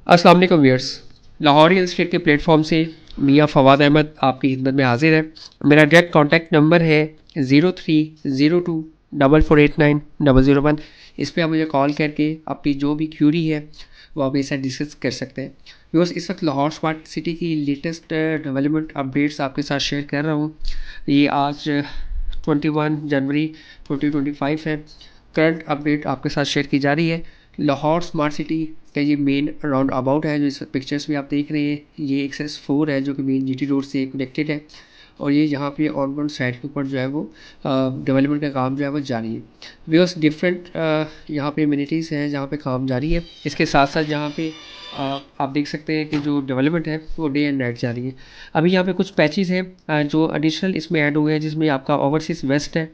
अस्सलाम वालेकुम viewers. Lahore real estate के प्लेटफॉर्म से मियाँ फवाद अहमद आपकी खिदमत में हाजिर है। मेरा डायरेक्ट कॉन्टैक्ट नंबर है 0302448901। इस पर आप मुझे कॉल करके अपनी जो भी क्यूरी है वो आप मेरे साथ डिस्कस कर सकते हैं। व्यूअर्स, इस वक्त लाहौर स्मार्ट सिटी की लेटेस्ट डेवलपमेंट अपडेट्स आपके साथ शेयर कर रहा हूँ। ये आज 21 जनवरी 2025 है। करंट अपडेट आपके साथ शेयर की जा रही है। लाहौर स्मार्ट सिटी का ये मेन राउंड अबाउट है जो इस पिक्चर्स में आप देख रहे हैं। ये एक्सेस 4 है जो कि मेन जीटी रोड से कनेक्टेड है और ये यहाँ पे ऑनबोर्ड साइड के ऊपर जो है वो डेवलपमेंट का काम जो है वो जारी है। बिकॉज डिफरेंट यहाँ पे एमिनिटीज़ हैं जहाँ पे काम जारी है। इसके साथ साथ यहाँ पे आप देख सकते हैं कि जो डेवलपमेंट है वो डे एंड नाइट जारी है। अभी यहाँ पे कुछ पैचेस हैं जो एडिशनल इसमें ऐड हुए हैं, जिसमें आपका ओवरसीज़ वेस्ट है,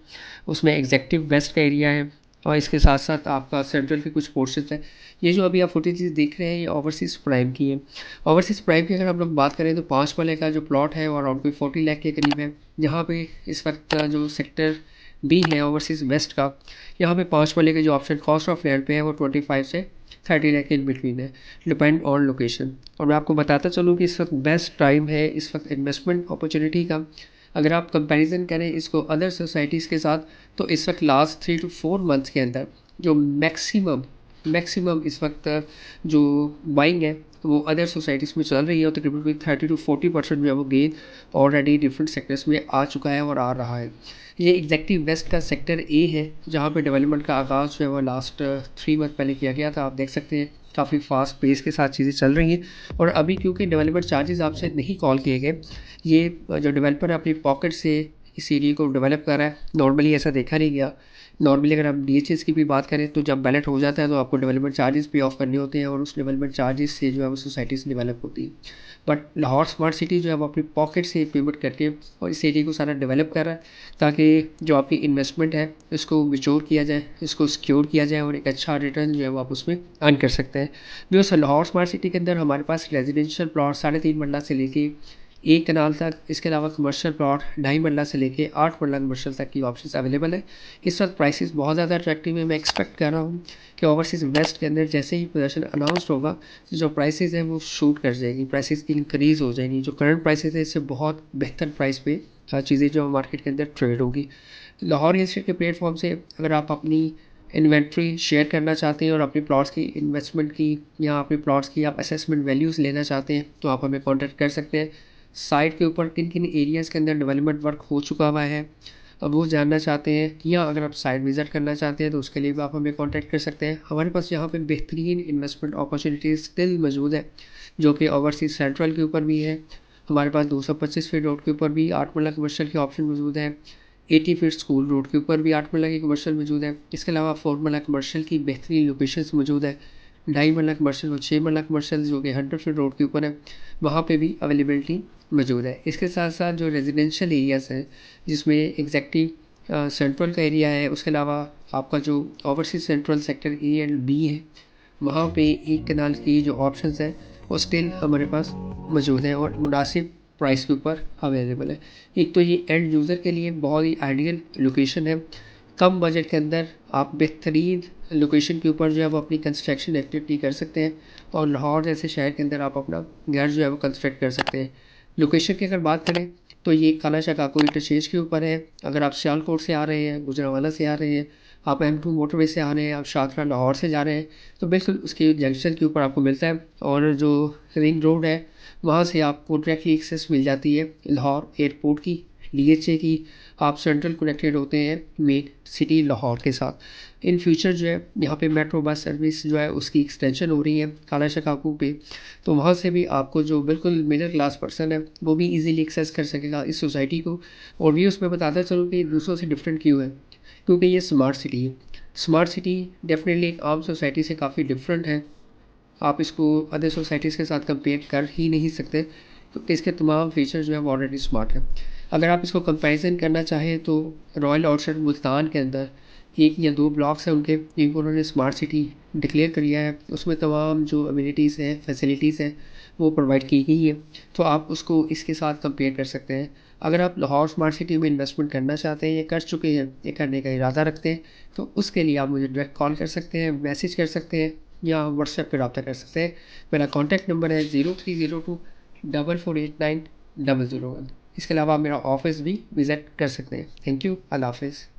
उसमें एग्जेक्टिव वेस्ट का एरिया है और इसके साथ साथ आपका सेंट्रल के कुछ पोर्शंस हैं। ये जो अभी आप फुटेजेस देख रहे हैं ये ओवरसीज़ प्राइम की है। ओवरसीज़ प्राइम की अगर हम लोग बात करें तो 5 मरले का जो प्लॉट है वो अराउंड कोई 40 लाख के करीब है। यहाँ पे इस वक्त जो सेक्टर बी है ओवरसीज़ वेस्ट का, यहाँ पे 5 मरले के जो ऑप्शन कॉस्ट ऑफ लैंड पे है वो 25 से 30 लाख के इन बिटवीन है, डिपेंड ऑन लोकेशन। और मैं आपको बताता चलूँ कि इस वक्त बेस्ट टाइम है इस वक्त इन्वेस्टमेंट अपॉर्चुनिटी का। अगर आप कंपैरिजन करें इसको अदर सोसाइटीज़ के साथ तो इस वक्त लास्ट 3 to 4 मंथ्स के अंदर जो मैक्सिमम इस वक्त जो बाइंग है वो अदर सोसाइटीज़ में चल रही है और तकरीबन 30 to 40% जो है वो गेन ऑलरेडी डिफरेंट सेक्टर्स में आ चुका है और आ रहा है। ये एग्जैक्टिव वेस्ट का सेक्टर ए है जहाँ पे डेवलपमेंट का आगाज़ जो है वो लास्ट 3 मंथ पहले किया गया था। आप देख सकते हैं काफ़ी फास्ट पेस के साथ चीज़ें चल रही हैं और अभी क्योंकि डेवलपमेंट चार्जेस आपसे नहीं कॉल किए गए, ये जो डेवलपर अपनी पॉकेट से इस एरिया को डेवलप कर रहा है। नॉर्मली ऐसा देखा नहीं गया। नॉर्मली अगर आप डीएचएस की भी बात करें तो जब बैलेट हो जाता है तो आपको डेवलपमेंट चार्जेस पे ऑफ करने होते हैं और उस डेवलपमेंट चार्जेस से जो है वो सोसाइटीज़ डेवलप होती है। बट लाहौर स्मार्ट सिटी जो है वो अपनी पॉकेट से पेमेंट करके और इस एरिया को सारा डेवलप कर रहा है ताकि जो आपकी इन्वेस्टमेंट है इसको मैच्योर किया जाए, इसको सिक्योर किया जाए और एक अच्छा रिटर्न जो है वो आप उसमें अर्न कर सकते हैं। बिकॉज लाहौर स्मार्ट सिटी के अंदर हमारे पास रेजिडेंशियल प्लॉट 3.5 मरला से लेके 1 कनाल तक, इसके अलावा कमर्शियल प्लॉट 2.5 मरला से लेके 8 मरला कमर्शियल तक की ऑप्शंस अवेलेबल है। इस वक्त प्राइसेस बहुत ज़्यादा अट्रैक्टिव है। मैं एक्सपेक्ट कर रहा हूँ कि ओवरसीज़ वेस्ट के अंदर जैसे ही पोजीशन अनाउंसड होगा तो जो प्राइसेस हैं वो शूट कर जाएगी, प्राइसेस इंक्रीज़ हो जाएंगी। जो करंट प्राइसेस है इससे बहुत बेहतर प्राइस पे चीज़ें जो मार्केट के अंदर ट्रेड होगी। लाहौर रियल एस्टेट के प्लेटफॉर्म से अगर आप अपनी इन्वेंट्री शेयर करना चाहते हैं और अपने प्लॉट्स की इन्वेस्टमेंट की या अपने प्लॉट्स की आप असेसमेंट वैल्यूज़ लेना चाहते हैं तो आप हमें कॉन्टैक्ट कर सकते हैं। साइट के ऊपर किन किन एरियाज़ के अंदर डेवलपमेंट वर्क हो चुका हुआ है अब वो जानना चाहते हैं या अगर आप साइट विज़िट करना चाहते हैं तो उसके लिए भी आप हमें कॉन्टैक्ट कर सकते हैं। हमारे पास यहाँ पे बेहतरीन इन्वेस्टमेंट अपॉर्चुनिटीज़ स्टिल मौजूद है जो कि ओवरसीज़ सेंट्रल के ऊपर भी है। हमारे पास 225 फीट रोड के ऊपर भी 8 मरला कमर्शियल के ऑप्शन मौजूद है। 80 फीट स्कूल रोड के ऊपर भी 8 मरला की कमर्शियल मौजूद है। इसके अलावा 4 मरला कमर्शियल की बेहतरीन लोकेशंस मौजूद है। 2.5 मरला कमर्शियल और 6 मरला कमर्शियल जो कि 100 फीट रोड के ऊपर है, वहाँ पे भी अवेलेबिलिटी मौजूद है। इसके साथ साथ जो रेजिडेंशियल एरियाज़ हैं जिसमें एग्जैक्टिव सेंट्रल का एरिया है, उसके अलावा आपका जो overseas central sector A and B है वहाँ पे 1 कनाल की जो ऑप्शंस हैं वो स्टिल हमारे पास मौजूद है और मुनासिब प्राइस के ऊपर अवेलेबल है। एक तो ये एंड यूज़र के लिए बहुत ही आइडियल लोकेशन है। कम बजट के अंदर आप बेहतरीन लोकेशन के ऊपर जो है वो अपनी कंस्ट्रक्शन एक्टिविटी कर सकते हैं और लाहौर जैसे शहर के अंदर आप अपना घर जो है वो कंस्ट्रक्ट कर सकते हैं। लोकेशन की अगर बात करें तो ये काला काको इंटरचेंज के ऊपर है। अगर आप सियालकोट से आ रहे हैं, गुजरांवाला से आ रहे हैं, आप M2 मोटरवे से आ रहे हैं, आप शादरा लाहौर से जा रहे हैं तो बिल्कुल उसके जंक्शन के ऊपर आपको मिलता है और जो रिंग रोड है वहाँ से आपको डायरेक्टली एक्सेस मिल जाती है लाहौर एयरपोर्ट की, DHA की। आप सेंट्रल कनेक्टेड होते हैं मेन सिटी लाहौर के साथ। इन फ्यूचर जो है यहाँ पे मेट्रो बस सर्विस जो है उसकी एक्सटेंशन हो रही है काला काकू पे, तो वहाँ से भी आपको जो बिल्कुल मिडिल क्लास पर्सन है वो भी इजीली एक्सेस कर सकेगा इस सोसाइटी को। और भी उसमें बताता चलूँ कि दूसरों से डिफरेंट क्यों है, क्योंकि ये स्मार्ट सिटी है। स्मार्ट सिटी डेफिनेटली एक आम सोसाइटी से काफ़ी डिफरेंट है। आप इसको अदर सोसाइटीज़ के साथ कंपेयर कर ही नहीं सकते क्योंकि इसके तमाम फीचर्स जो है वो ऑलरेडी स्मार्ट है। अगर आप इसको कंपैरिजन करना चाहें तो रॉयल आउटलेट मुल्तान के अंदर 1 या 2 ब्लॉक्स हैं उनके, जिनको उन्होंने स्मार्ट सिटी डिक्लेयर किया है। उसमें तमाम जो अम्यूनिटीज़ हैं, फैसिलिटीज़ हैं वो प्रोवाइड की गई है, तो आप उसको इसके साथ कंपेयर कर सकते हैं। अगर आप लाहौर स्मार्ट सिटी में इन्वेस्टमेंट करना चाहते हैं या कर चुके हैं या करने का इरादा रखते हैं तो उसके लिए आप मुझे डायरेक्ट कॉल कर सकते हैं, मैसेज कर सकते हैं या व्हाट्सएप पे रब्ता कर सकते हैं। मेरा कॉन्टैक्ट नंबर है 0302 4489 001। इसके अलावा आप मेरा ऑफिस भी विज़िट कर सकते हैं। Thank you. अल्लाह हाफ़िज़।